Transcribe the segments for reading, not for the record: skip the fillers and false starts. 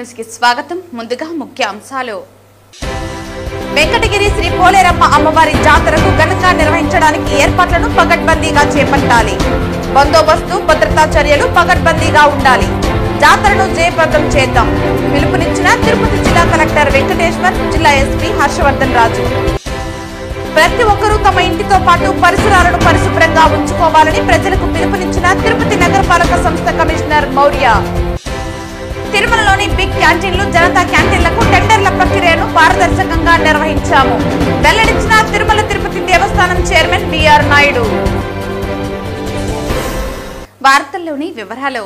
News కి స్వాగతం. ముందుగా ముఖ్య అంశాలు. వెంకటగిరి శ్రీ పోలేరమ్మ అమ్మవారి జాతరకు ఘనంగా నిర్వహించడానికి ఏర్పాట్లను పకడ్బందీగా చేపట్టాలి. బందోబస్తు భద్రతా చర్యలు పకడ్బందీగా ఉండాలి. జాతరను జయప్రదం చేద్దాం పిలుపునిచ్చిన తిరుపతి జిల్లా కలెక్టర్ వెంకటేశ్వర్, జిల్లా ఎస్పీ హర్షవర్ధన్ రాజు. ప్రతి ఒక్కరూ తమ ఇంటితో పాటు పరిసరాలను పరిశుభ్రంగా ఉంచుకోవాలని ప్రజలకు పిలుపునిచ్చిన తిరుపతి నగరపాలక సంస్థ కమిషనర్ మౌర్య. తిరుమలలోని బిగ్ క్యాంటీన్లు, జనతా క్యాంటీన్లకు టెండర్ల ప్రక్రియను పారదర్శకంగా నిర్వహించాము వెల్లడించిన తిరుమల తిరుపతి దేవస్థానం చైర్మన్ బిఆర్ నాయుడు. వార్తల్లోని వివరాలు.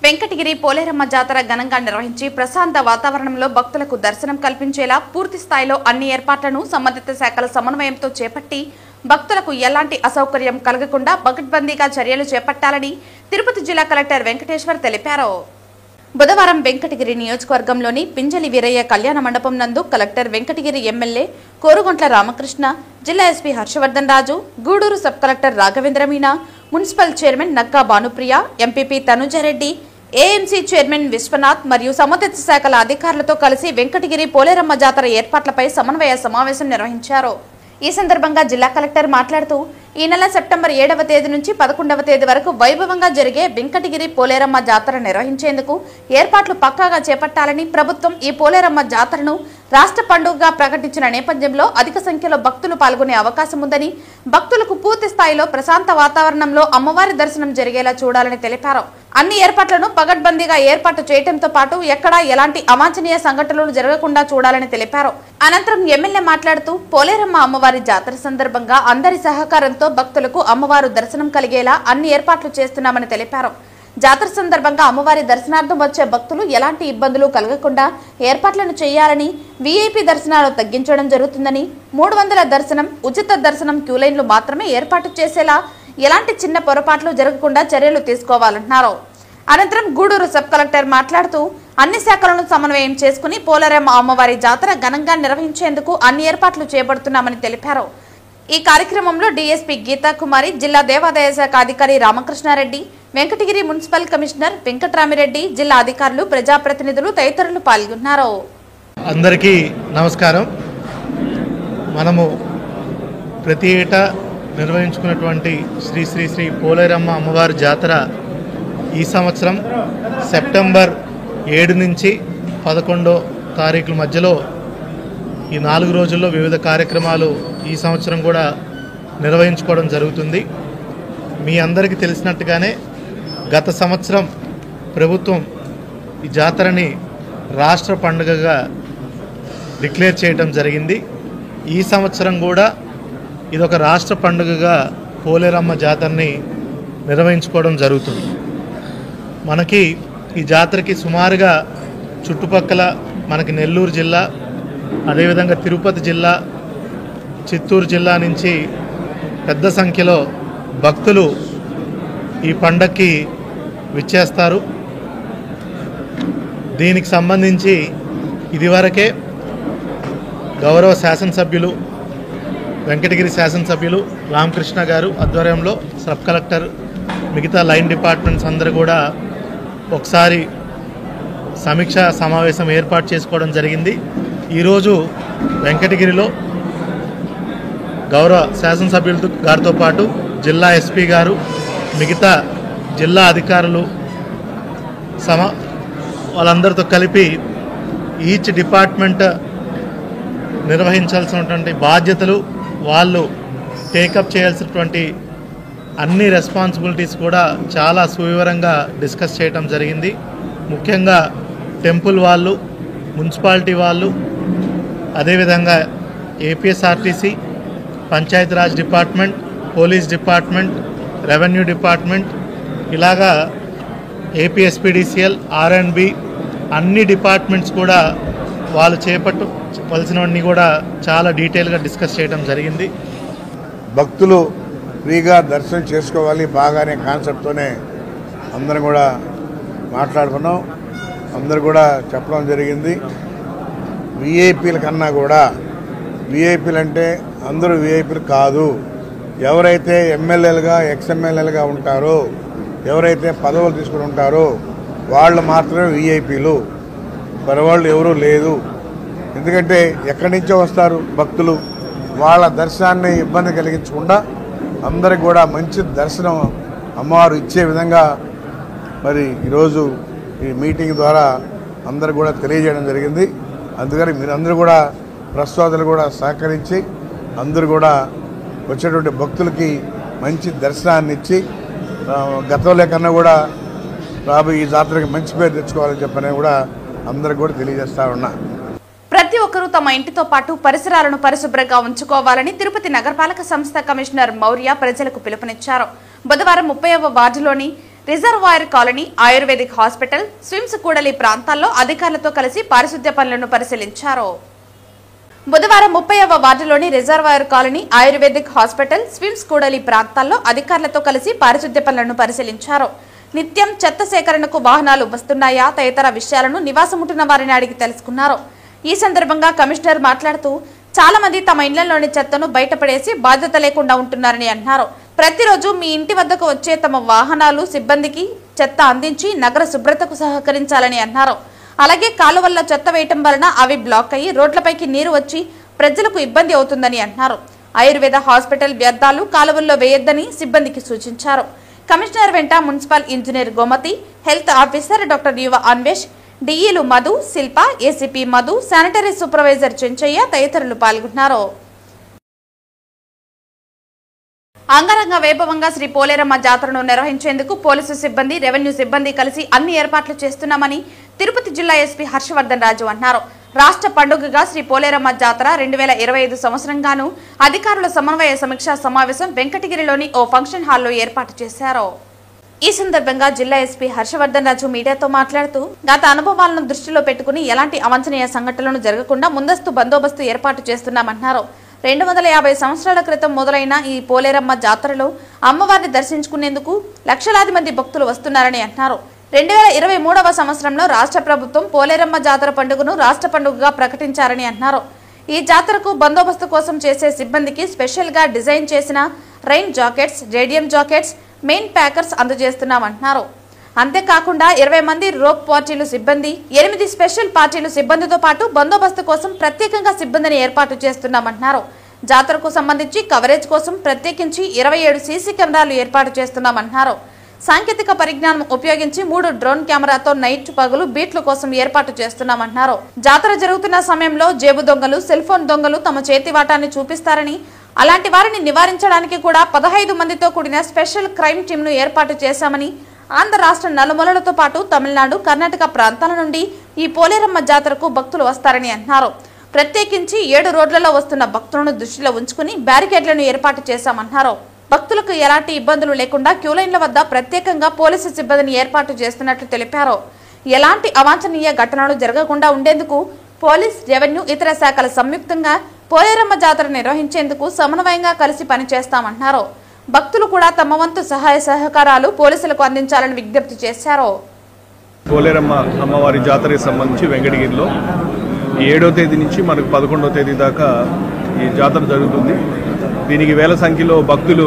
వెంకటగిరి పోలేరమ్మ జాతర ఘనంగా నిర్వహించి ప్రశాంత వాతావరణంలో భక్తులకు దర్శనం కల్పించేలా పూర్తి స్థాయిలో అన్ని ఏర్పాట్లను సంబంధిత శాఖల సమన్వయంతో చేపట్టి భక్తులకు ఎలాంటి అసౌకర్యం కలగకుండా పకడ్బందీగా చర్యలు చేపట్టాలని తిరుపతి జిల్లా కలెక్టర్ వెంకటేశ్వర్ తెలిపారు. బుధవారం వెంకటగిరి నియోజకవర్గంలోని పింజలి వీరయ్య కళ్యాణ మండపం నందు కలెక్టర్ వెంకటగిరి ఎమ్మెల్యే కోరుగొంట్ల రామకృష్ణ, జిల్లా SP Harshavardhan Raju, Gudur sub collector Raghavendra Meena, municipal chairman Nakka Bhanupriya, MPP Tanuja Reddy, AMC chairman Viswanath మరియు సంబంధిత శాఖల అధికారులతో కలిసి వెంకటగిరి పోలేరమ్మ జాతర ఏర్పాట్లపై సమన్వయ సమావేశం నిర్వహించారు. ఈ సందర్భంగా జిల్లా కలెక్టర్ మాట్లాడుతూ ఈ నెల సెప్టెంబర్ 7వ తేదీ నుంచి 11వ తేదీ వరకు వైభవంగా జరిగే వెంకటగిరి పోలేరమ్మ జాతర నిర్వహించేందుకు ఏర్పాట్లు పక్కాగా చేపట్టాలని, ప్రభుత్వం ఈ పోలేరమ్మ జాతరను రాష్ట్ర పండుగగా ప్రకటించిన నేపథ్యంలో అధిక సంఖ్యలో భక్తులు పాల్గొనే అవకాశం ఉందని, భక్తులకు పూర్తి స్థాయిలో ప్రశాంత వాతావరణంలో అమ్మవారి దర్శనం జరిగేలా చూడాలని తెలిపారు. అన్ని ఏర్పాట్లను పకడ్బందీగా ఏర్పాటు చేయడంతో పాటు ఎక్కడా ఎలాంటి అవాంఛనీయ సంఘటనలు జరగకుండా చూడాలని తెలిపారు. అనంతరం ఎమ్మెల్యే మాట్లాడుతూ పోలేరమ్మ అమ్మవారి జాతర సందర్భంగా అందరి సహకారంతో భక్తులకు అమ్మవారు దర్శనం కలిగేలా అన్ని ఏర్పాట్లు చేస్తున్నామని తెలిపారు. జాతర సందర్భంగా అమ్మవారి దర్శనార్థం వచ్చే భక్తులు ఎలాంటి ఇబ్బందులు కలగకుండా ఏర్పాట్లను చేయాలని, వీఐపీ దర్శనాలు తగ్గించడం జరుగుతుందని, 300 దర్శనం, ఉచిత దర్శనం క్యూలైన్లు మాత్రమే ఏర్పాటు చేసేలా ఎలాంటి చిన్న పొరపాట్లు జరగకుండా చర్యలు తీసుకోవాలన్నారు. అనంతరం గూడూరు సబ్ కలెక్టర్ మాట్లాడుతూ అన్ని శాఖలను సమన్వయం చేసుకుని పోలేరమ్మ అమ్మవారి జాతర ఘనంగా నిర్వహించేందుకు అన్ని ఏర్పాట్లు చేపడుతున్నామని తెలిపారు. ఈ కార్యక్రమంలో డీఎస్పీ గీతా కుమారి, జిల్లా దేవాదాయ శాఖ అధికారి రామకృష్ణారెడ్డి, వెంకటగిరి మున్సిపల్ కమిషనర్ వెంకట్రామిరెడ్డి, జిల్లా అధికారులు, ప్రజాప్రతినిధులు తదితరులు పాల్గొన్నారు. అందరికీ నమస్కారం. మనము ప్రతి ఏటా నిర్వహించుకున్నటువంటి శ్రీ శ్రీ శ్రీ పోలేరమ్మ అమ్మవారి జాతర ఈ సంవత్సరం సెప్టెంబర్ 7 నుంచి 11వ తారీఖుల మధ్యలో ఈ 4 రోజుల్లో వివిధ కార్యక్రమాలు ఈ సంవత్సరం కూడా నిర్వహించుకోవడం జరుగుతుంది. మీ అందరికీ తెలిసినట్టుగానే గత సంవత్సరం ప్రభుత్వం ఈ జాతరని రాష్ట్ర పండుగగా డిక్లేర్ చేయడం జరిగింది. ఈ సంవత్సరం కూడా ఇదొక రాష్ట్ర పండుగగా పోలేరమ్మ జాతరని నిర్వహించుకోవడం జరుగుతుంది. మనకి ఈ జాతరకి సుమారుగా చుట్టుపక్కల మనకి నెల్లూరు జిల్లా, అదేవిధంగా తిరుపతి జిల్లా, చిత్తూరు జిల్లా నుంచి పెద్ద సంఖ్యలో భక్తులు ఈ పండగకి విచ్చేస్తారు. దీనికి సంబంధించి ఇదివరకే గౌరవ శాసనసభ్యులు, వెంకటగిరి శాసనసభ్యులు రామకృష్ణ గారు ఆధ్వర్యంలో సబ్ కలెక్టర్, మిగతా లైన్ డిపార్ట్మెంట్స్ అందరూ కూడా ఒకసారి సమీక్షా సమావేశం ఏర్పాటు చేసుకోవడం జరిగింది. ఈరోజు వెంకటగిరిలో గౌరవ శాసనసభ్యుల గారితో పాటు జిల్లా ఎస్పీ గారు, మిగతా జిల్లా అధికారులు వాళ్ళందరితో కలిపి ఈచ్ డిపార్ట్మెంట్ నిర్వహించాల్సినటువంటి బాధ్యతలు, వాళ్ళు టేకప్ చేయాల్సినటువంటి అన్ని రెస్పాన్సిబిలిటీస్ కూడా చాలా సువివరంగా డిస్కస్ చేయడం జరిగింది. ముఖ్యంగా టెంపుల్ వాళ్ళు, మున్సిపాలిటీ వాళ్ళు, అదేవిధంగా APSRTC, Panchayati Raj department, police department, revenue department, ఇలాగా ఏపీఎస్పీడీసీఎల్, ఆర్ఎండ్బి అన్ని డిపార్ట్మెంట్స్ కూడా వాళ్ళు చేపట్టవలసినవన్నీ కూడా చాలా డీటెయిల్గా డిస్కస్ చేయడం జరిగింది. భక్తులు ఫ్రీగా దర్శనం చేసుకోవాలి బాగానే కాన్సెప్ట్తోనే అందరం కూడా మాట్లాడుకున్నాం. అందరు కూడా చెప్పడం జరిగింది. విఐపీల కన్నా కూడా, విఐపీలు అంటే అందరూ విఐపీలు కాదు, ఎవరైతే ఎమ్మెల్యేలుగా, ఎక్స్ఎమ్మెల్యేలుగా ఉంటారో, ఎవరైతే పదవులు తీసుకుని ఉంటారో వాళ్ళు మాత్రమే విఐపీలు. పరవాళ్ళు ఎవరూ లేదు. ఎందుకంటే ఎక్కడి నుంచో వస్తారు భక్తులు, వాళ్ళ దర్శనాన్ని ఇబ్బంది కలిగించకుండా అందరికి కూడా మంచి దర్శనం అమ్మవారు ఇచ్చే విధంగా మరి ఈరోజు ఈ మీటింగ్ ద్వారా అందరు కూడా తెలియజేయడం జరిగింది. అందుకని మీరందరూ కూడా ప్రసాదాలు కూడా సహకరించి అందరూ కూడా వచ్చేటువంటి భక్తులకి మంచి దర్శనాన్ని ఇచ్చి గతంలో కన్నా కూడా రాబోయే ఈ జాతరకి మంచి పేరు తెచ్చుకోవాలని చెప్పని కూడా అందరికి కూడా తెలియజేస్తా ఉన్నా. ప్రతి ఒక్కరూ తమ ఇంటితో పాటు పరిసరాలను పరిశుభ్రంగా ఉంచుకోవాలని తిరుపతి నగరపాలక సంస్థ కమిషనర్ మౌర్య ప్రజలకు పిలుపునిచ్చారు. బుధవారం 30వ వార్డులోని reservoir colony, ayurvedic hospital, SVIMS కూడలి ప్రాంతాల్లో అధికారులతో కలిసి పారిశుద్ధ్య పనులను పరిశీలించారు. బుధవారం 30వ వార్డులోని reservoir colony, ayurvedic hospital, SVIMS కూడలి ప్రాంతాల్లో అధికారులతో కలిసి పారిశుద్ధ్య పనులను పరిశీలించారు. నిత్యం చెత్త సేకరణకు వాహనాలు వస్తున్నాయా తదితర విషయాలను నివాసముంటున్న వారిని అడిగి తెలుసుకున్నారు. ఈ సందర్భంగా కమిషనర్ మాట్లాడుతూ చాలా మంది తమ ఇళ్లలోని చెత్తను బయటపడేసి బాధ్యత లేకుండా ఉంటున్నారని అన్నారు. ప్రతిరోజు మీ ఇంటి వద్దకు వచ్చే తమ వాహనాలు సిబ్బందికి చెత్త అందించి నగర శుభ్రతకు సహకరించాలని అన్నారు. అలాగే కాలువల్లో చెత్త వేయటం వలన అవి బ్లాక్ అయ్యి రోడ్లపైకి నీరు వచ్చి ప్రజలకు ఇబ్బంది అవుతుందని అన్నారు. ఆయుర్వేద హాస్పిటల్ వ్యర్థాలు కాలువల్లో వేయొద్దని సిబ్బందికి సూచించారు. కమిషనర్ వెంట municipal engineer Gomathi, health officer doctor Yuva Anvesh, డిఈలు Madhu, Shilpa, ACP Madhu, sanitary supervisor Chenchayya తదితరులు పాల్గొన్నారు. అంగరంగ వైభవంగా శ్రీ పోలేరమ్మ జాతరను నిర్వహించేందుకు పోలీసు సిబ్బంది, రెవెన్యూ సిబ్బంది కలిసి అన్ని ఏర్పాట్లు చేస్తున్నామని తిరుపతి జిల్లా ఎస్పీ హర్షవర్ధన్ రాజు అన్నారు. రాష్ట్ర పండుగగా శ్రీ పోలేరమ్మ జాతర 2025 సంవత్సరంగాను అధికారుల సమన్వయ సమీక్షా సమావేశం వెంకటగిరిలోని ఓ ఫంక్షన్ హాల్లో ఏర్పాటు చేశారు. ఈ సందర్భంగా జిల్లా ఎస్పీ హర్షవర్ధన్ రాజు మీడియాతో మాట్లాడుతూ గత అనుభవాలను దృష్టిలో పెట్టుకుని ఎలాంటి అవాంఛనీయ సంఘటనలు జరగకుండా ముందస్తు బందోబస్తు ఏర్పాటు చేస్తున్నామన్నారు. 250 సంవత్సరాల క్రితం మొదలైన ఈ పోలేరమ్మ జాతరలో అమ్మవారిని దర్శించుకునేందుకు లక్షలాది మంది భక్తులు వస్తున్నారని అన్నారు. 2023వ సంవత్సరంలో రాష్ట్ర ప్రభుత్వం పోలేరమ్మ జాతర పండుగను రాష్ట్ర పండుగగా ప్రకటించారని అన్నారు. ఈ జాతరకు బందోబస్తు కోసం చేసే సిబ్బందికి స్పెషల్ గా డిజైన్ చేసిన rain jackets, radium jackets, main packers అందజేస్తున్నామన్నారు. అంతేకాకుండా 20 మంది రోప్ పార్టీలు సిబ్బంది, 8 స్పెషల్ పార్టీలు సిబ్బందితో పాటు బందోబస్తు కోసం ప్రత్యేకంగా సిబ్బందిని ఏర్పాటు చేస్తున్నామన్నారు. జాతరకు సంబంధించి కవరేజ్ కోసం ప్రత్యేకించి 27 సీసీ కెమెరాలు ఏర్పాటు చేస్తున్నామన్నారు. సాంకేతిక పరిజ్ఞానం ఉపయోగించి 3 డ్రోన్ కెమెరాతో నైట్ పగలు బీట్ల కోసం ఏర్పాటు చేస్తున్నామన్నారు. జాతర జరుగుతున్న సమయంలో జేబు దొంగలు, సెల్ ఫోన్ దొంగలు తమ చేతి వాటాన్ని చూపిస్తారని, అలాంటి వారిని నివారించడానికి కూడా 15 మందితో కూడిన స్పెషల్ క్రైమ్ టీంను ఏర్పాటు చేశామని, ఆంధ్ర రాష్ట్ర నలుమూలలతో పాటు తమిళనాడు, కర్ణాటక ప్రాంతాల నుండి ఈ పోలేరమ్మ జాతరకు భక్తులు వస్తారని అన్నారు. ప్రత్యేకించి 7 రోడ్లలో వస్తున్న భక్తులను దృష్టిలో ఉంచుకుని బ్యారికేడ్లను ఏర్పాటు చేశామన్నారు. భక్తులకు ఎలాంటి ఇబ్బందులు లేకుండా క్యూలైన్ల వద్ద ప్రత్యేకంగా పోలీసు సిబ్బందిని ఏర్పాటు చేస్తున్నట్లు తెలిపారు. ఎలాంటి అవాంఛనీయ ఘటనలు జరగకుండా ఉండేందుకు పోలీస్, రెవెన్యూ, ఇతర శాఖల సంయుక్తంగా పోలేరమ్మ జాతర నిర్వహించేందుకు సమన్వయంగా కలిసి పనిచేస్తామన్నారు. భక్తులు కూడా తమ వంతు సహాయ సహకారాలు పోలీసులకు అందించాలని విజ్ఞప్తి చేశారు. పోలేరమ్మ అమ్మవారి జాతరకి సంబంధించి వెంకటగిరిలో 7వ తేదీ నుంచి మనకు 11వ తేదీ దాకా ఈ జాతర జరుగుతుంది. దీనికి వేల సంఖ్యలో భక్తులు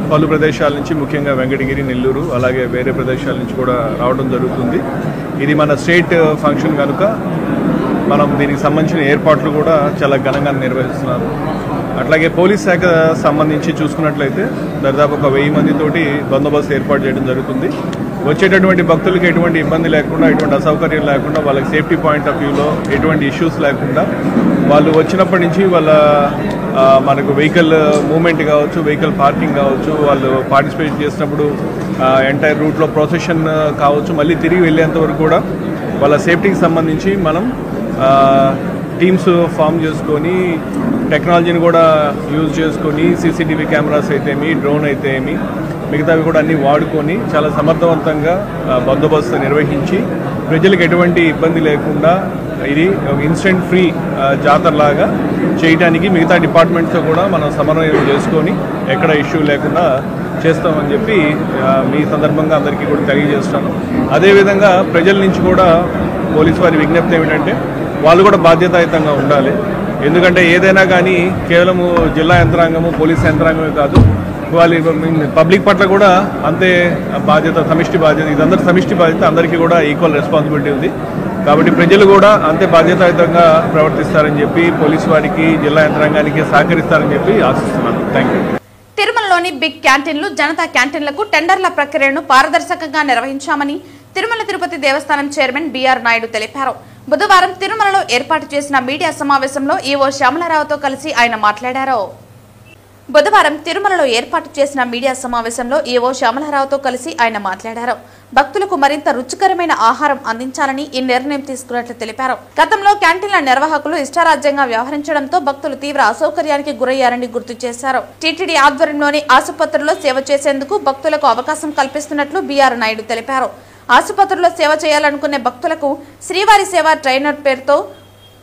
పలు ప్రదేశాల నుంచి, ముఖ్యంగా వెంకటగిరి, నెల్లూరు, అలాగే వేరే ప్రదేశాల నుంచి కూడా రావడం జరుగుతుంది. ఇది మన స్టేట్ ఫంక్షన్ కనుక మనం దీనికి సంబంధించిన ఏర్పాట్లు కూడా చాలా ఘనంగా నిర్వహిస్తున్నారు. అట్లాగే పోలీస్ శాఖ సంబంధించి చూసుకున్నట్లయితే దాదాపు ఒక 1000 మందితోటి బందోబస్తు ఏర్పాటు చేయడం జరుగుతుంది. వచ్చేటటువంటి భక్తులకు ఎటువంటి ఇబ్బంది లేకుండా, ఎటువంటి అసౌకర్యం లేకుండా, వాళ్ళకి సేఫ్టీ పాయింట్ ఆఫ్ వ్యూలో ఎటువంటి ఇష్యూస్ లేకుండా వాళ్ళు వచ్చినప్పటి నుంచి వాళ్ళ మనకు వెహికల్ మూవ్మెంట్ కావచ్చు, వెహికల్ పార్కింగ్ కావచ్చు, వాళ్ళు పార్టిసిపేట్ చేసినప్పుడు ఎంటైర్ రూట్లో ప్రొసెషన్ కావచ్చు, మళ్ళీ తిరిగి వెళ్ళేంత వరకు కూడా వాళ్ళ సేఫ్టీకి సంబంధించి మనం టీమ్స్ ఫామ్ చేసుకొని, టెక్నాలజీని కూడా యూజ్ చేసుకొని, సీసీటీవీ కెమెరాస్ అయితేమి, డ్రోన్ అయితేమి, మిగతావి కూడా అన్నీ వాడుకొని చాలా సమర్థవంతంగా బందోబస్తు నిర్వహించి ప్రజలకు ఎటువంటి ఇబ్బంది లేకుండా ఇది ఇన్సిడెంట్ ఫ్రీ జాతరలాగా చేయడానికి మిగతా డిపార్ట్మెంట్స్తో కూడా మనం సమన్వయం చేసుకొని ఎక్కడ ఇష్యూ లేకుండా చేస్తామని చెప్పి మీ సందర్భంగా అందరికీ కూడా తెలియజేస్తాను. అదేవిధంగా ప్రజల నుంచి కూడా పోలీసు వారి విజ్ఞప్తి ఏమిటంటే వాళ్ళు కూడా బాధ్యతాయుతంగా ఉండాలి. ఎందుకంటే ఏదైనా కానీ కేవలము జిల్లా యంత్రాంగము, పోలీస్ యంత్రాంగమే కాదు, వాళ్ళు పబ్లిక్ పట్ల కూడా అంతే బాధ్యత, సమిష్టి బాధ్యత, ఇదందరూ సమిష్టి బాధ్యత, అందరికీ కూడా ఈక్వల్ రెస్పాన్సిబిలిటీ ఉంది. కాబట్టి ప్రజలు కూడా అంతే బాధ్యతాయుతంగా ప్రవర్తిస్తారని చెప్పి పోలీసు వారికి జిల్లా యంత్రాంగానికి సహకరిస్తారని చెప్పి ఆశిస్తున్నాను. Thank you. తిరుమలలోని బిగ్ క్యాంటీన్లు జనతా క్యాంటీన్లకు టెండర్ల ప్రక్రియను పారదర్శకంగా నిర్వహించామని తిరుమల తిరుపతి దేవస్థానం చైర్మన్ బిఆర్ నాయుడు తెలిపారు. బుధవారం తిరుమలలో ఏర్పాటు చేసిన మీడియా సమావేశంలో ఈవో శ్యామలారావుతో కలిసి ఆయన మాట్లాడారు. భక్తులకు మరింత రుచికరమైన ఆహారం అందించాలని ఈ నిర్ణయం తీసుకున్నట్లు తెలిపారు. గతంలో క్యాంటీన్ల నిర్వాహకులు ఇష్టారాజ్యంగా వ్యవహరించడంతో భక్తులు తీవ్ర అసౌకర్యానికి గురయ్యారని గుర్తు చేశారు. టీటీడీ ఆధ్వర్యంలోని ఆసుపత్రుల్లో సేవ చేసేందుకు భక్తులకు అవకాశం కల్పిస్తున్నట్లు బిఆర్ నాయుడు తెలిపారు. ఆసుపత్రుల్లో సేవ చేయాలనుకునే భక్తులకు శ్రీవారి సేవ ట్రైనర్ పేరుతో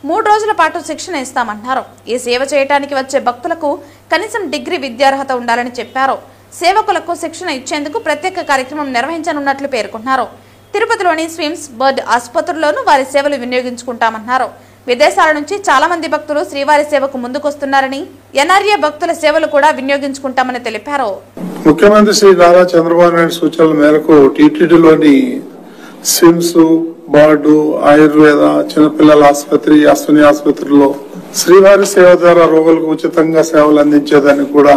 3 రోజుల పాటు శిక్షణ ఇస్తామన్నారు. ఈ సేవ చేయడానికి వచ్చే భక్తులకు కనీసం డిగ్రీ విద్యార్హత ఉండాలని చెప్పారు. సేవకులకు శిక్షణ ఇచ్చేందుకు ప్రత్యేక కార్యక్రమం నిర్వహించనున్నట్లు పేర్కొన్నారు. తిరుపతిలోని స్విమ్స్ బర్డ్ ఆసుపత్రుల్లోనూ వారి సేవలు వినియోగించుకుంటామన్నారు. విదేశాల నుంచి చాలా మంది భక్తులు శ్రీవారి సేవకు ముందుకొస్తున్నారని, ఎన్ఆర్ఏ భక్తుల సేవలు కూడా వినియోగించుకుంటామని తెలిపారు. ముఖ్యమంత్రి శ్రీ నారా చంద్రబాబు నాయుడు సూచనల మేరకు టీటీడీలోని స్విమ్స్, బర్డు, ఆయుర్వేద, చిన్నపిల్లల ఆసుపత్రి, అశ్విని ఆసుపత్రిలో శ్రీవారి సేవ ద్వారా రోగులకు ఉచితంగా సేవలు అందించేదానికి కూడా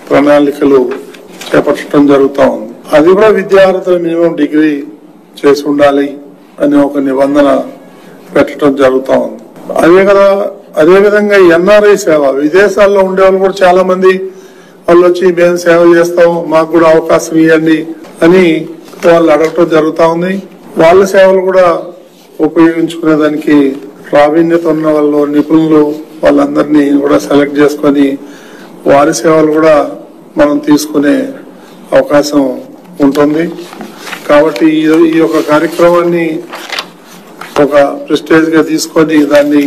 ప్రణాళికలు చేపట్టడం జరుగుతూ ఉంది. అది కూడా విద్యార్థులు మినిమం డిగ్రీ చేసి ఉండాలి అనే ఒక నిబంధన పెట్టడం జరుగుతూ ఉంది. అదేవిధంగా ఎన్ఆర్ఐ సేవ, విదేశాల్లో ఉండే వాళ్ళు కూడా చాలా మంది వాళ్ళు వచ్చి మేము సేవ చేస్తాం, మాకు కూడా అవకాశం ఇవ్వండి అని వాళ్ళు అడగటం జరుగుతూ ఉంది. వాళ్ళ సేవలు కూడా ఉపయోగించుకునేదానికి ప్రావీణ్యత ఉన్న వాళ్ళు, నిపుణులు వాళ్ళందరినీ కూడా సెలెక్ట్ చేసుకొని వారి సేవలు కూడా మనం తీసుకునే అవకాశం ఉంటుంది. కాబట్టి ఈ యొక్క కార్యక్రమాన్ని ఒక ప్రెస్టేజ్ గా తీసుకొని దాన్ని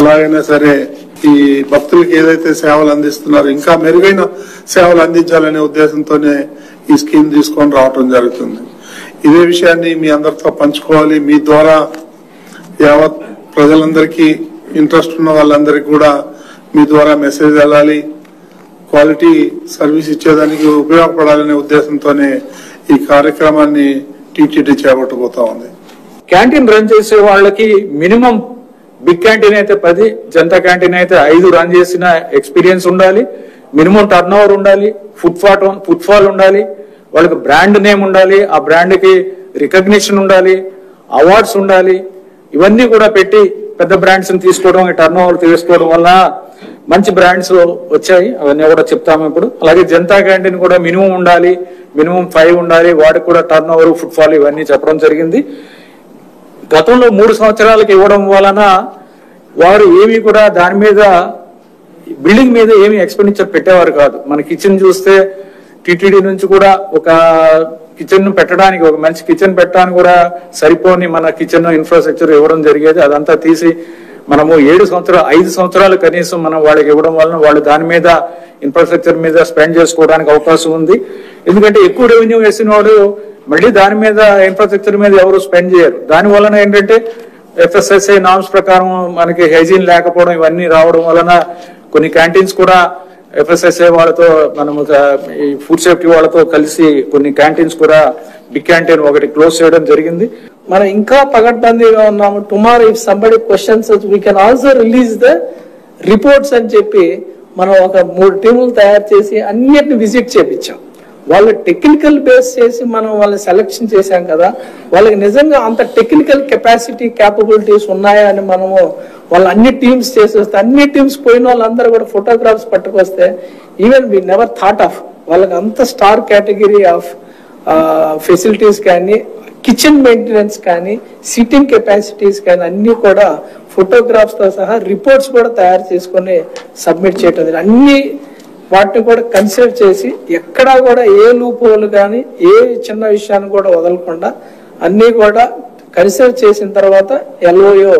ఎలాగైనా సరే ఈ భక్తులకు ఏదైతే సేవలు అందిస్తున్నారో ఇంకా మెరుగైన సేవలు అందించాలనే ఉద్దేశంతోనే ఈ స్కీమ్ తీసుకొని రావటం జరుగుతుంది. ఇదే విషయాన్ని మీ అందరితో పంచుకోవాలి. మీ ద్వారా యావత్ ప్రజలందరికీ, ఇంట్రెస్ట్ ఉన్న వాళ్ళందరికీ కూడా మీ ద్వారా మెసేజ్ వెళ్ళాలి. క్వాలిటీ సర్వీస్ ఇచ్చేదానికి ఉపయోగపడాలనే ఉద్దేశంతోనే ఈ కార్యక్రమాన్ని టీటీడీ చేపట్టబోతా ఉంది. క్యాంటీన్ రన్ చేసే వాళ్ళకి మినిమం బిగ్ క్యాంటీన్ అయితే 10, జనతా క్యాంటీన్ అయితే 5 రన్ చేసిన ఎక్స్పీరియన్స్ ఉండాలి. మినిమం టర్న్ ఓవర్ ఉండాలి, ఫుట్ఫాల్ ఉండాలి, వాళ్ళకి బ్రాండ్ నేమ్ ఉండాలి, ఆ బ్రాండ్ కి రికగ్నిషన్ ఉండాలి, అవార్డ్స్ ఉండాలి. ఇవన్నీ కూడా పెట్టి పెద్ద బ్రాండ్స్ తీసుకోవడం, టర్న్ ఓవర్ తీసుకోవడం వల్ల మంచి బ్రాండ్స్ వచ్చాయి. అవన్నీ కూడా చెప్తాము ఇప్పుడు. అలాగే జనతా క్యాంటీన్ కూడా మినిమం ఉండాలి, మినిమం 5 ఉండాలి, వాడికి కూడా టర్న్ ఓవర్, ఫుట్ఫాల్ ఇవన్నీ చెప్పడం జరిగింది. గతంలో 3 సంవత్సరాలకు ఇవ్వడం వలన వారు ఏమీ కూడా దాని మీద బిల్డింగ్ మీద ఏమి ఎక్స్పెండిచర్ పెట్టేవారు కాదు. మన కిచెన్ చూస్తే టీటీడీ నుంచి కూడా ఒక కిచెన్ పెట్టడానికి, ఒక మంచి కిచెన్ పెట్టడానికి కూడా సరిపోని మన కిచెన్ ఇన్ఫ్రాస్ట్రక్చర్ ఇవ్వడం జరిగేది. అదంతా తీసి మనము 5 సంవత్సరాలు కనీసం మనం వాళ్ళకి ఇవ్వడం వలన వాళ్ళు దాని మీద ఇన్ఫ్రాస్ట్రక్చర్ మీద స్పెండ్ చేసుకోవడానికి అవకాశం ఉంది. ఎందుకంటే ఎక్కువ రెవెన్యూ వేసిన వాడు మళ్ళీ దాని మీద ఇన్ఫ్రాస్ట్రక్చర్ మీద ఎవరు స్పెండ్ చేయరు. దాని వలన ఏంటంటే FSSAI నామ్స్ ప్రకారం మనకి హైజీన్ లేకపోవడం ఇవన్నీ రావడం వలన కొన్ని క్యాంటీన్స్ కూడా FSSAI వాళ్ళతో, మనము ఈ ఫుడ్ సేఫ్టీ వాళ్ళతో కలిసి కొన్ని క్యాంటీన్స్ కూడా బిగ్ క్యాంటీన్ ఒకటి క్లోజ్ చేయడం జరిగింది. మనం ఇంకా పగడ్బందీగా ఉన్నాము. Tomorrow if somebody questions we can also release the reports అని చెప్పి మనం ఒక 3 టీములు తయారు చేసి అన్నిటిని విజిట్ చేపించాం. వాళ్ళు టెక్నికల్ బేస్ చేసి మనం వాళ్ళని సెలెక్షన్ చేశాం కదా, వాళ్ళకి నిజంగా అంత టెక్నికల్ కెపాసిటీ, క్యాపబిలిటీస్ ఉన్నాయా అని మనము వాళ్ళు అన్ని టీమ్స్ చేసేస్తే, అన్ని టీమ్స్ పోయిన వాళ్ళందరూ కూడా ఫోటోగ్రాఫ్స్ పట్టుకొస్తే even we never thought of వాళ్ళకి అంత స్టార్ కేటగిరీ ఆఫ్ ఫెసిలిటీస్ కానీ, కిచెన్ మెయింటెనెన్స్ కానీ, సిట్టింగ్ కెపాసిటీస్ కానీ అన్ని కూడా ఫోటోగ్రాఫ్స్ తో సహా రిపోర్ట్స్ కూడా తయారు చేసుకుని సబ్మిట్ చేయటం. అన్ని వాటిని కూడా కన్సిడర్ చేసి ఎక్కడా కూడా ఏ లూప్ హోల్ కానీ ఏ చిన్న విషయాన్ని కూడా వదలకుండా అన్ని కూడా కన్సిడర్ చేసిన తర్వాత LOA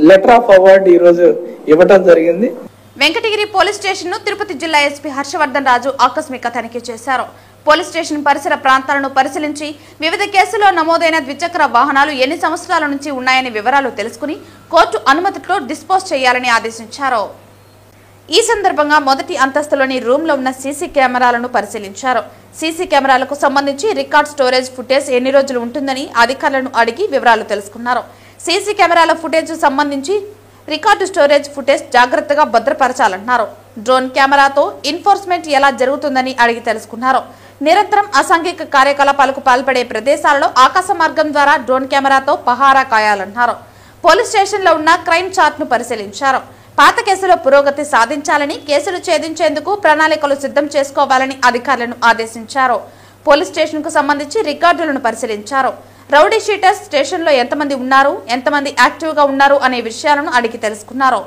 లెటర్ ఆఫ్ అవార్డు ఈ రోజు ఇవ్వడం జరిగింది. వెంకటగిరి పోలీస్ స్టేషన్ ను తిరుపతి జిల్లా ఎస్పీ హర్షవర్ధన్ రాజు ఆకస్మిక తనిఖీ చేశారు. పోలీస్ స్టేషన్ పరిసర ప్రాంతాలను పరిశీలించి వివిధ కేసుల్లో నమోదైన ద్విచక్ర వాహనాలు ఎన్ని సంవత్సరాల నుంచి ఉన్నాయని వివరాలు తెలుసుకుని కోర్టు అనుమతితో డిస్పోజ్ చేయాలని ఆదేశించారు. ఈ సందర్భంగా మొదటి అంతస్తులోని రూమ్ లో ఉన్న సీసీ కెమెరాలను పరిశీలించారు. సీసీ కెమెరాలకు సంబంధించి రికార్డ్ స్టోరేజ్ ఫుటేజ్ ఎన్ని రోజులు ఉంటుందని అధికారులను అడిగి వివరాలు తెలుసుకున్నారు. సీసీ కెమెరాల ఫుటేజ్ సంబంధించి రికార్డు స్టోరేజ్ ఫుటేజ్ జాగ్రత్తగా భద్రపరచాలన్నారు. డ్రోన్ కెమెరాతో ఎన్ఫోర్స్మెంట్ ఎలా జరుగుతుందని అడిగి తెలుసుకున్నారు. నిరంతరం అసాంఘిక కార్యకలాపాలకు పాల్పడే ప్రదేశాలలో ఆకాశ మార్గం ద్వారా డ్రోన్ కెమెరాతో పహారా కాయాలన్నారు. పోలీస్ స్టేషన్లో ఉన్న క్రైమ్ చార్ట్ ను పరిశీలించారు. పాత కేసులో పురోగతి సాధించాలని, కేసులు ఛేదించేందుకు ప్రణాళికలు సిద్ధం చేసుకోవాలని అధికారులను ఆదేశించారు. పోలీస్ స్టేషన్ కు సంబంధించి రికార్డులను పరిశీలించారు. రౌడీ షీటర్స్ స్టేషన్లో ఎంతమంది ఉన్నారు, ఎంతమంది యాక్టివ్ గా ఉన్నారు అనే విషయాలను అడిగి తెలుసుకున్నారు.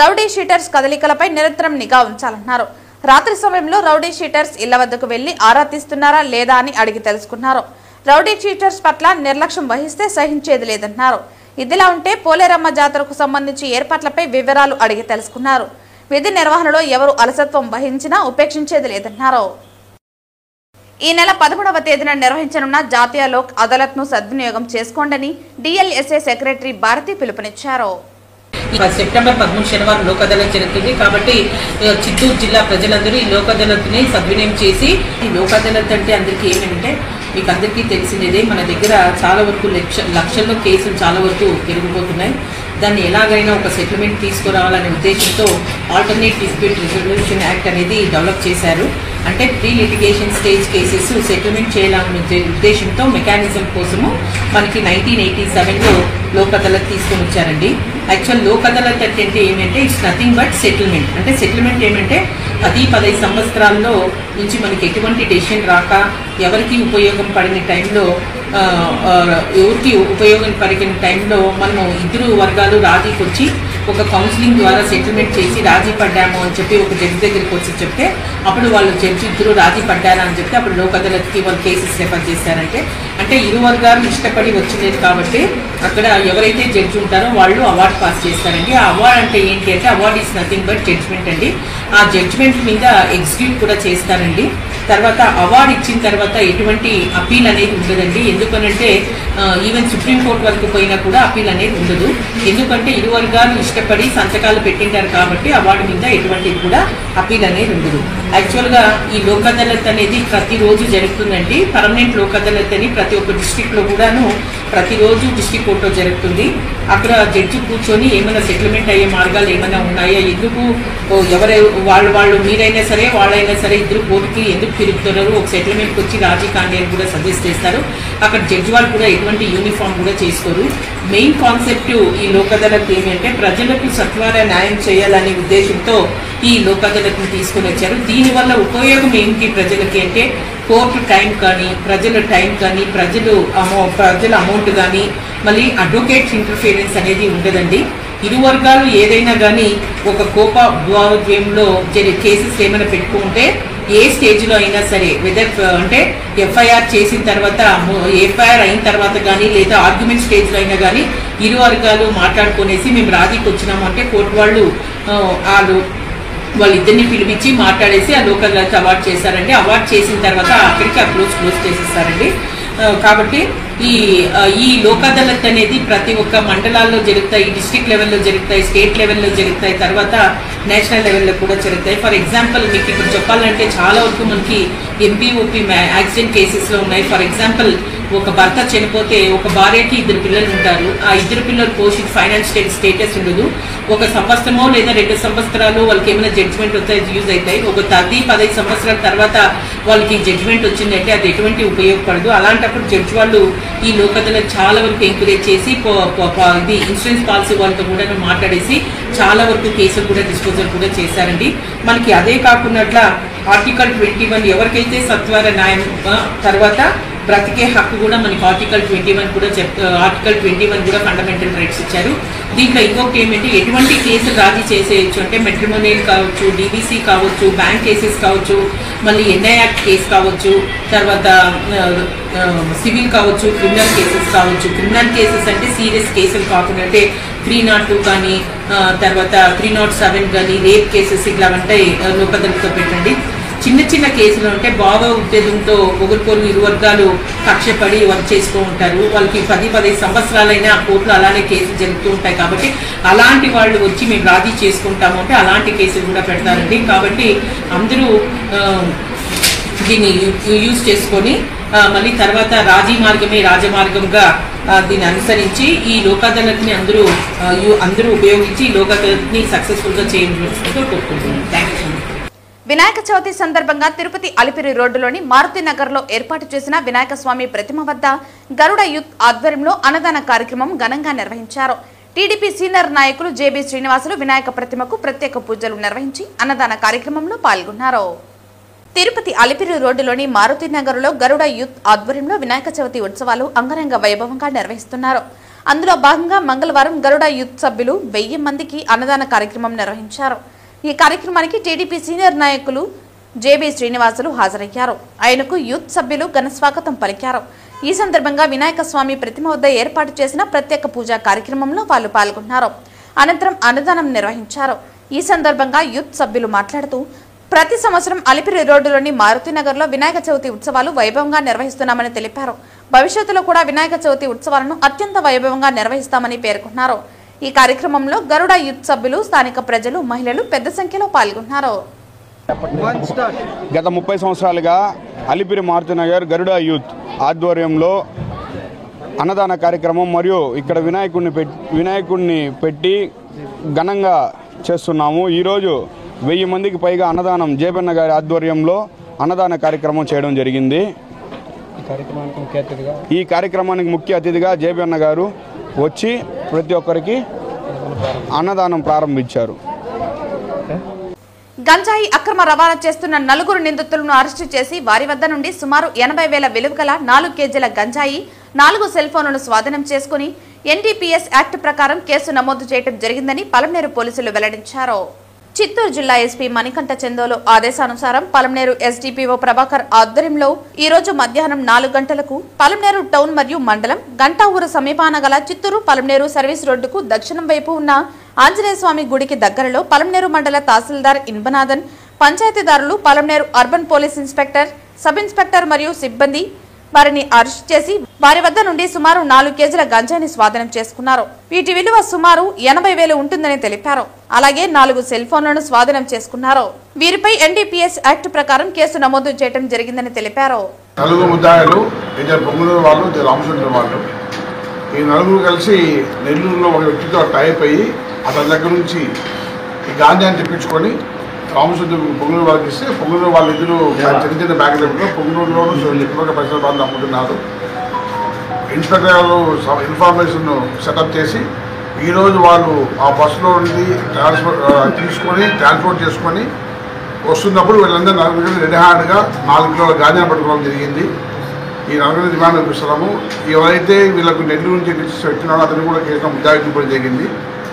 రౌడీ షీటర్స్ కదలికలపై నిరంతరం నిఘా ఉంచాలన్నారు. రాత్రి సమయంలో రౌడీ షీటర్స్ ఇళ్ల వద్దకు వెళ్లి ఆరా తీస్తున్నారా లేదా అని అడిగి తెలుసుకున్నారు. రౌడీ షీటర్స్ పట్ల నిర్లక్ష్యం వహిస్తే సహించేది లేదన్నారు. ఇదిలా ఉంటే పోలేరమ్మ జాతరకు సంబంధించి ఏర్పాట్లపై వివరాలు అడిగి తెలుసుకున్నారు. విధి నిర్వహణలో ఎవరు అలసత్వం వహించినా ఉపేక్షించేది లేదన్నారు. ఈ నెల 11వ తేదీన నిర్వహించనున్న జాతీయ లోక్ అదాలత్ ను సద్వినియోగం చేసుకోండని డిఎల్ఎస్ఏ సెక్రటరీ భారతి పిలుపునిచ్చారు. సెప్టెంబర్ 13 శనివారం లోక్ అదాలత్ జరుగుతుంది కాబట్టి చిత్తూరు జిల్లా ప్రజలందరూ ఈ లోక్ అదాలత్ ని సద్వినియోగం చేసి, ఈ లోక్ అదాలత్ అంటే అందరికీ ఏమంటే మీకు అందరికీ తెలిసినదే, మన దగ్గర చాలా వరకు లక్షల్లో కేసులు చాలా వరకు పెరిగిపోతున్నాయి. దాన్ని ఎలాగైనా ఒక సెటిల్మెంట్ తీసుకురావాలనే ఉద్దేశంతో ఆల్టర్నేట్ డిస్ప్యూట్ రిజల్యూషన్ యాక్ట్ అనేది డెవలప్ చేశారు. అంటే pre litigation stage cases settlement చేయాలనే ఉద్దేశంతో మెకానిజం కోసము మనకి 1987లో లోక్ అదాలత్ తీసుకొని వచ్చారండి. యాక్చువల్ లోక్ అదాలత్ అంటే ఏమంటే ఇట్స్ నథింగ్ బట్ సెటిల్మెంట్. అంటే సెటిల్మెంట్ ఏమంటే 10-15 సంవత్సరాల్లో నుంచి మనకి ఎటువంటి డెసిషన్ రాక, ఎవరికి ఉపయోగం పడిన టైంలో ఎవరికి ఉపయోగం పడిన టైంలో మనము ఇద్దరు వర్గాలు రాజీకి వచ్చి ఒక కౌన్సిలింగ్ ద్వారా సెటిల్మెంట్ చేసి రాజీ పడ్డాము అని చెప్పి ఒక జడ్జి దగ్గరికి వచ్చి చెప్తే, అప్పుడు వాళ్ళు జడ్జి ఇద్దరు రాజీ పడ్డారా అని చెప్తే అప్పుడు లోక్ అదాలత్కి వాళ్ళు కేసెస్ రెఫర్ చేశారంటే, అంటే ఇరు వర్గాలు ఇష్టపడి వచ్చింది కాబట్టి అక్కడ ఎవరైతే జడ్జి ఉంటారో వాళ్ళు అవార్డు పాస్ చేస్తారండి. ఆ అవార్డు అంటే ఏంటి అంటే award is nothing but judgement అండి. ఆ జడ్జ్మెంట్ మీద ఎగ్జిక్యూట్ కూడా చేస్తారండి. తర్వాత అవార్డు ఇచ్చిన తర్వాత ఎటువంటి అపీల్ అనేది ఉండదండి. ఎందుకనంటే ఈవెన్ సుప్రీంకోర్టు వరకు పోయినా కూడా అపీల్ అనేది ఉండదు. ఎందుకంటే ఇరు వర్గాలు ఇష్టపడి సంతకాలు పెట్టింటారు కాబట్టి అవార్డు మీద ఎటువంటిది కూడా అపీల్ అనేది ఉండదు. యాక్చువల్గా ఈ లోక్ అదాలత్ అనేది ప్రతిరోజు జరుగుతుందండి. పర్మనెంట్ లోక్ అదాలత్ అని ప్రతి ఒక్క డిస్ట్రిక్ట్లో కూడాను ప్రతిరోజు డిస్ట్రిక్ట్ కోర్టులో జరుగుతుంది. అక్కడ జడ్జి కూర్చొని ఏమైనా సెటిల్మెంట్ అయ్యే మార్గాలు ఏమైనా ఉన్నాయా, ఎందుకు వాళ్ళు మీరైనా సరే వాళ్ళైనా సరే ఇద్దరు కోర్టుకి ఎందుకు తిరుగుతున్నారు, ఒక సెటిల్మెంట్కి వచ్చి రాజీ కాండి అని కూడా సజెస్ట్ చేస్తారు. అక్కడ జడ్జి వాళ్ళు కూడా ఎటువంటి యూనిఫామ్ కూడా చేసుకోరు. మెయిన్ కాన్సెప్ట్ ఈ లోక్ అదాలత్ ఏమంటే ప్రజలకు సత్వర న్యాయం చేయాలనే ఉద్దేశంతో ఈ లోక్ అదాలత్ని తీసుకొని వచ్చారు. దీనివల్ల ఉపయోగం ఏంటి ప్రజలకి అంటే కోర్టు టైం కానీ, ప్రజల టైం కానీ, ప్రజల అమౌంట్ కానీ, మళ్ళీ అడ్వకేట్స్ ఇంటర్ఫియరెన్స్ అనేది ఉండదండి. ఇరు వర్గాలు ఏదైనా కానీ ఒక కోపద్వేయంలో కేసెస్ ఏమైనా పెట్టుకుంటే ఏ స్టేజ్లో అయినా సరే, వెదర్ అంటే ఎఫ్ఐఆర్ చేసిన తర్వాత, ఎఫ్ఐఆర్ అయిన తర్వాత కానీ లేదా ఆర్గ్యుమెంట్ స్టేజ్లో అయినా కానీ ఇరు వర్గాలు మాట్లాడుకునేసి మేము రాజీకి వచ్చినాము అంటే కోర్టు వాళ్ళిద్దరిని పిలిపించి మాట్లాడేసి ఆ లోక్ అదాలత్ అవార్డు చేశారండి. అవార్డు చేసిన తర్వాత అక్కడికి ఆ క్లోజ్ చేసేస్తారండి. కాబట్టి ఈ లోక్ అదాలత్ అనేది ప్రతి ఒక్క మండలాల్లో జరుగుతాయి, డిస్ట్రిక్ట్ లెవెల్లో జరుగుతాయి, స్టేట్ లెవెల్లో జరుగుతాయి, తర్వాత నేషనల్ లెవెల్లో కూడా జరుగుతాయి. ఫర్ ఎగ్జాంపుల్ మీకు ఇప్పుడు చెప్పాలంటే చాలా వరకు మనకి ఎంపీఓపీ యాక్సిడెంట్ కేసెస్లో ఉన్నాయి. ఫర్ ఎగ్జాంపుల్ ఒక భర్త చనిపోతే ఒక భార్యకి 2 పిల్లలు ఉంటారు. ఆ 2 పిల్లలు పోషించి ఫైనాన్షియల్ స్టేటస్ ఉండదు. ఒక సంవత్సరమో లేదా 2 సంవత్సరాలు వాళ్ళకి ఏమైనా జడ్జిమెంట్ వస్తే యూజ్ అవుతాయి. ఒక 10-15 సంవత్సరాల తర్వాత వాళ్ళకి జడ్జిమెంట్ వచ్చిందంటే అది ఎటువంటి ఉపయోగపడదు. అలాంటప్పుడు జడ్జి వాళ్ళు ఈ లోక్ అదాలత్ చాలా వరకు ఎంకరేజ్ చేసి ఇది ఇన్సూరెన్స్ పాలసీ వాళ్ళతో కూడా మాట్లాడేసి చాలా వరకు కేసులు కూడా డిస్పోజల్ కూడా చేశారండి. మనకి అదే కాకుండా ఆర్టికల్ 21 ఎవరికైతే సత్వర న్యాయం తర్వాత బ్రతికే హక్కు కూడా మనకి ఆర్టికల్ 21 కూడా ఫండమెంటల్ రైట్స్ ఇచ్చారు. దీంట్లో ఇంకొకటి ఏమంటే ఎటువంటి కేసులు రాజీ చేసేయచ్చు అంటే మెట్రిమోనియల్ కావచ్చు, డీబీసీ కావచ్చు, బ్యాంక్ కేసెస్ కావచ్చు, మళ్ళీ ఎన్ఐ యాక్ట్ కేసు కావచ్చు, తర్వాత సివిల్ కావచ్చు, క్రిమినల్ కేసెస్ కావచ్చు. క్రిమినల్ కేసెస్ అంటే సీరియస్ కేసులు కాకుండా అంటే 302 కానీ తర్వాత 307 కానీ రేప్ కేసెస్ ఇట్లా ఉంటాయి లోక్ అదాలత్లో పెట్టండి. చిన్న చిన్న కేసులు అంటే భావ ఉద్దేశంతో ఒకరికొరు ఇరు వర్గాలు కక్షపడి వర్క్ చేస్తూ ఉంటారు. వాళ్ళకి 10-15 సంవత్సరాలైనా కోర్టులో అలానే కేసులు జరుగుతూ ఉంటాయి. కాబట్టి అలాంటి వాళ్ళు వచ్చి మేము రాజీ చేసుకుంటాము అంటే అలాంటి కేసులు కూడా పెడతారండి. కాబట్టి అందరూ దీన్ని యూజ్ చేసుకొని మళ్ళీ తర్వాత రాజీ మార్గమే రాజమార్గంగా దీన్ని అనుసరించి ఈ లోక్ అదాలత్ని అందరూ ఉపయోగించి ఈ లోక్ అదాలత్ని సక్సెస్ఫుల్గా చేయాల్సిందిగా కోరుకుంటున్నాను. Thank you. వినాయక చవితి సందర్భంగా తిరుపతి అలిపిరి రోడ్డులోని మారుతి నగర్లో ఏర్పాటు చేసిన వినాయక స్వామి ప్రతిమ వద్ద గరుడ యూత్ ఆధ్వర్యంలో అన్నదాన కార్యక్రమం ఘనంగా నిర్వహించారు. టీడీపీ సీనియర్ నాయకులు జేబీ శ్రీనివాసులు వినాయక ప్రతిమకు ప్రత్యేక పూజలు నిర్వహించి అన్నదాన కార్యక్రమంలో పాల్గొన్నారు. తిరుపతి అలిపిరి రోడ్డులోని మారుతి నగర్లో గరుడ యూత్ ఆధ్వర్యంలో వినాయక చవితి ఉత్సవాలు అంగరంగ వైభవంగా నిర్వహిస్తున్నారు. అందులో భాగంగా మంగళవారం గరుడ యూత్ సభ్యులు 1000 మందికి అన్నదాన కార్యక్రమం నిర్వహించారు. ఈ కార్యక్రమానికి టీడీపీ సీనియర్ నాయకులు జేబీ శ్రీనివాసులు హాజరయ్యారు. ఆయనకు యూత్ సభ్యులు ఘన స్వాగతం పలికారు. ఈ సందర్భంగా వినాయక స్వామి ప్రతిమ వద్ద ఏర్పాటు చేసిన ప్రత్యేక పూజా కార్యక్రమంలో వాళ్ళు పాల్గొన్నారు. అనంతరం అన్నదానం నిర్వహించారు. ఈ సందర్భంగా యూత్ సభ్యులు మాట్లాడుతూ ప్రతి సంవత్సరం అలిపిరి రోడ్డులోని మారుతి నగర్లో వినాయక చవితి ఉత్సవాలు వైభవంగా నిర్వహిస్తున్నామని తెలిపారు. భవిష్యత్తులో కూడా వినాయక చవితి ఉత్సవాలను అత్యంత వైభవంగా నిర్వహిస్తామని పేర్కొన్నారు. ఈ కార్యక్రమంలో గరుడ యూత్ సభ్యులు, స్థానిక ప్రజలు, మహిళలు పెద్ద సంఖ్యలో పాల్గొన్నారు. గత 30 సంవత్సరాలుగా అలిపిరి మారుతినగర్ గరుడ యూత్ ఆధ్వర్యంలో అన్నదాన కార్యక్రమం మరియు ఇక్కడ వినాయకుడిని పెట్టి ఘనంగా చేస్తున్నాము. ఈరోజు 1000 మందికి పైగా అన్నదానం జేబన్న గారి ఆధ్వర్యంలో అన్నదాన కార్యక్రమం చేయడం జరిగింది. ఈ కార్యక్రమానికి ముఖ్య అతిథిగా జేబన్న గారు వచ్చి ప్రతి ఒక్కరికి అన్నదానం ప్రారంభించారు. గంజాయి అక్రమ రవాణా చేస్తున్న 4 నిందితులను అరెస్టు చేసి వారి వద్ద నుండి సుమారు 80,000 విలువ గల 4 కేజీల గంజాయి, 4 సెల్ ఫోన్లను స్వాధీనం చేసుకుని ఎన్డీపీఎస్ యాక్ట్ ప్రకారం కేసు నమోదు చేయడం జరిగిందని పలమనేరు పోలీసులు వెల్లడించారు. చిత్తూరు జిల్లా ఎస్పీ మణికంఠ చందోలు ఆదేశానుసారం పలమనేరు ఎస్డీపీఓ ప్రభాకర్ ఆధ్వర్యంలో ఈ రోజు మధ్యాహ్నం 4 గంటలకు పలమనేరు టౌన్ మరియు మండలం గంటా ఊరు సమీపాన గల చిత్తూరు పలమనేరు సర్వీస్ రోడ్డుకు దక్షిణం వైపు ఉన్న ఆంజనేయ స్వామి గుడికి దగ్గరలో పలమనేరు మండల తహసీల్దార్ ఇన్బనాథన్, పంచాయతీదారులు, Palamaner urban police inspector, sub inspector మరియు సిబ్బంది వారిని అరెస్ట్ చేసి వారి వద్ద నుండి సుమారు 4 కేజీల గంజాయిని స్వాధీనం చేసుకున్నారు. వీటి విలువ సుమారు 80,000 ఉంటుందని తెలిపారు. అలాగే 4 సెల్ ఫోన్లను స్వాధీనం చేసుకున్నారు. వీరిపై ఎన్డీపీఎస్ యాక్ట్ ప్రకారం కేసు నమోదు చేయడం జరిగిందని తెలిపారు. 4 ముద్దాయిలు, పొంగునూరు వాళ్ళు, రామచంద్ర వాళ్ళు, ఈ 4 కలిసి నెల్లూరులో ఒక వ్యక్తితో టైప్ అయ్యి అతని దగ్గర నుంచి ఈ గాంజాన్ని తెప్పించుకొని రామచంద్ర పొంగునూరు వాళ్ళకి ఇస్తే పొంగునూరు వాళ్ళు ఇద్దరు చిన్న చిన్న బ్యాగులు పొంగునూరులోనూ ఎక్కువగా పరిసర ప్రాంతం అమ్ముతున్నారు. ఇన్స్పెక్టర్ గారు ఇన్ఫర్మేషన్ సెటప్ చేసి ఈరోజు వాళ్ళు ఆ బస్సులో నుండి ట్రాన్స్పోర్ట్ చేసుకొని వస్తున్నప్పుడు వీళ్ళందరూ 4 రెడీ హ్యాండ్గా 4 కిలోల గాంజా పట్టుకోవడం జరిగింది. ఈ 4 డిమాండ్ చూపిస్తున్నాము. ఎవరైతే వీళ్ళకు నెల్లూరు నుంచి పెట్టినారో అతను కూడా కేసులో ముద్దాయి చూపడం జరిగింది.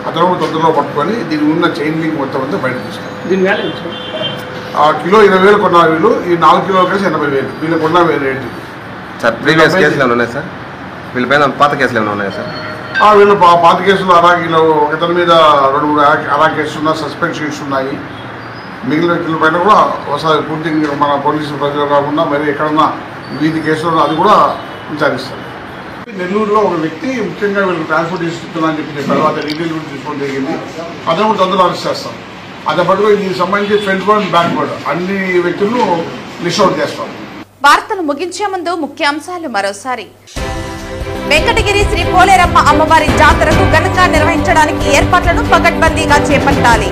అతను తొందరలో పట్టుకొని దీని ఉన్న చైన్ లింక్ మొత్తం అంతా బయట తీసుకున్నాం. కిలో 20,000 కొన్నారు వీళ్ళు. ఈ 4 కిలోలు కలిసి 80,000 వీళ్ళు కొన్న రేటు. సార్ ప్రీవియస్ కేసులు ఏమైనా ఉన్నాయి సార్? వీళ్ళపైన పాత కేసులు ఏమైనా ఉన్నాయా సార్? వీళ్ళు పాత కేసులు అరాకీలో ఒకతని మీద 2-3 అరా కేసులు ఉన్నాయి, సస్పెండ్ షీట్స్ ఉన్నాయి. మిగిలిన వ్యక్తుల పైన కూడా ఒకసారి పూర్తిగా మన పోలీసు ప్రజలు కాకుండా మరి ఎక్కడన్నా వీధి కేసులు అది కూడా విచారిస్తారు. నెల్లూరులో ఒక వ్యక్తి ముఖ్యంగా వీళ్ళకి ట్రాన్స్పోర్ట్ ఇస్తున్నా అని చెప్పి తర్వాత డీటెయిల్ కూడా తీసుకోవడం జరిగింది. అతను కూడా తొందరగా అరెస్ట్ చేస్తాం. అదే పట్టుకు దీనికి సంబంధించి ఫ్రంట్ వర్డ్ బ్యాక్ వర్డ్ అన్ని వ్యక్తులను లిస్ట్ అవుట్ చేస్తాం. వార్తలు ముగించే ముందు ముఖ్యాంశాలు మరోసారి. వెంకటగిరి శ్రీ పోలేరమ్మ అమ్మవారి జాతరకు ఘనంగా నిర్వహించడానికి ఏర్పాట్లను పకడ్బందీగా చేపట్టాలి.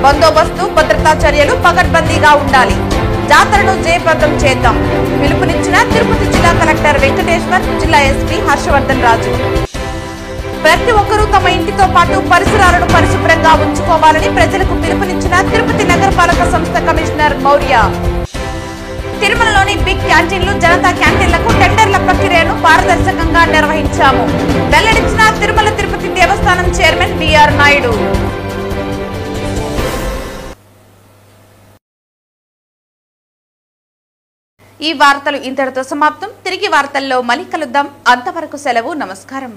బందోబస్తు, భద్రతా చర్యలు పకడ్బందీగా ఉండాలి. జాతరను జయప్రదం చేద్దాం. పిలుపునిచ్చిన తిరుపతి జిల్లా కలెక్టర్ వెంకటేశ్వర్, జిల్లా ఎస్పీ హర్షవర్ధన్ రాజు. ప్రతి ఒక్కరూ తమ ఇంటితో పాటు పరిసరాలను పరిశుభ్రంగా ఉంచుకోవాలని ప్రజలకు పిలుపునిచ్చిన తిరుపతి నగరపాలక సంస్థ కమిషనర్ మౌర్య. తిరుమలలోని బిగ్ క్యాంటీన్లు, జనతా క్యాంటీన్లకు టెండర్ల ప్రక్రియను పారదర్శకంగా నిర్వహించాము. వెల్లడించిన తిరుమల తిరుపతి దేవస్థానం చైర్మన్ బిఆర్ నాయుడు. ఈ వార్తలు ఇంతటితో సమాప్తం. తిరిగి వార్తల్లో మళ్ళీ కలుద్దాం. అంతవరకు సెలవు. నమస్కారం.